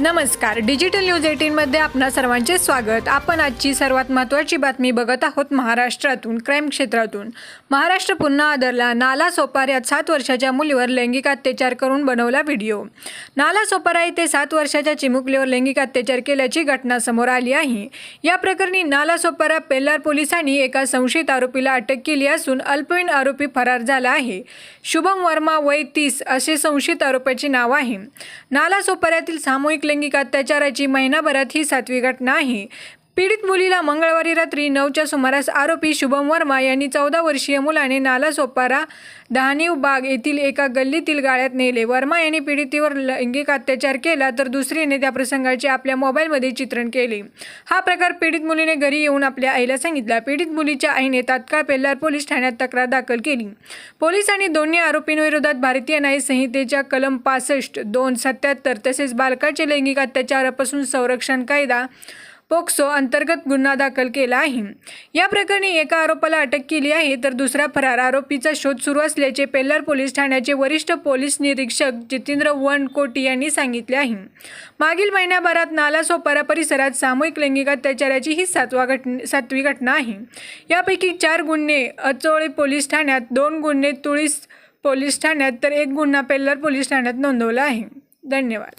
नमस्कार, digital news 18 मध्ये आपणा सर्वांचे स्वागत। आपण आजची सर्वात महत्त्वाची बातमी बघत आहोत महाराष्ट्रातून, क्राईम क्षेत्रातून। महाराष्ट्र पुन्हा आदरला। नालासोपाऱ्यात 7 वर्षाच्या मुलीवर लैंगिक अत्याचार करून बनवला व्हिडिओ। नालासोपारा येथे 7 वर्षाच्या चिमुकलीवर लैंगिक अत्याचार केल्याची घटना समोर आली आहे। या प्रकरणी नालासोपारा पेल्लार पोलिसांनी एका संशयित आरोपीला अटक केली असून अल्पवयीन आरोपी फरार झाला आहे। शुभम वर्मा वय 30 असे संशयित आरोपीचे नाव आहे। नालासोपाऱ्यातील सामूहिक लैंगिक अत्याचाराची महिनाभरात ही 7वी घटना आहे। पीडित मुलीला मंगळवारी रात्री 9च्या सुमारास आरोपी शुभम वर्मा यांनी 14 वर्षीय मुलाने नालासोपारा डहाणीव बाग येथील एका गल्लीतील गाळ्यात नेले। वर्मा यांनी पीडितेवर लैंगिक अत्याचार केला तर दुसरीने त्या प्रसंगाचे आपल्या मोबाईलमध्ये चित्रण केले। हा प्रकार पीडित मुलीने घरी येऊन आपल्या आईला सांगितला। पीडित मुलीच्या आईने तात्काळ पेल्लार पोलीस ठाण्यात तक्रार दाखल केली। पोलिसांनी दोन्ही आरोपींविरोधात भारतीय न्याय संहितेच्या कलम 65, 2, 77 तसेच बालकाचे लैंगिक अत्याचारापासून संरक्षण कायदा पोक्सो अंतर्गत गुन्हा दाखल केला आहे। या प्रकरणी एका आरोपाला अटक केली आहे तर दुसरा फरार आरोपीचा शोध सुरू असल्याचे पेल्लार पोलीस ठाण्याचे वरिष्ठ पोलीस निरीक्षक जितेंद्र वनकोटी यांनी सांगितले आहे। मागील महिन्याभरात नालासोपारा परिसरात सामूहिक लैंगिक अत्याचाराची ही 7वी घटना आहे। यापैकी 4 गुन्हे अचोळे पोलीस ठाण्यात, 2 गुन्हे तुळीस पोलीस ठाण्यात तर 1 गुन्हा पेल्लार पोलीस ठाण्यात नोंदवला आहे। धन्यवाद।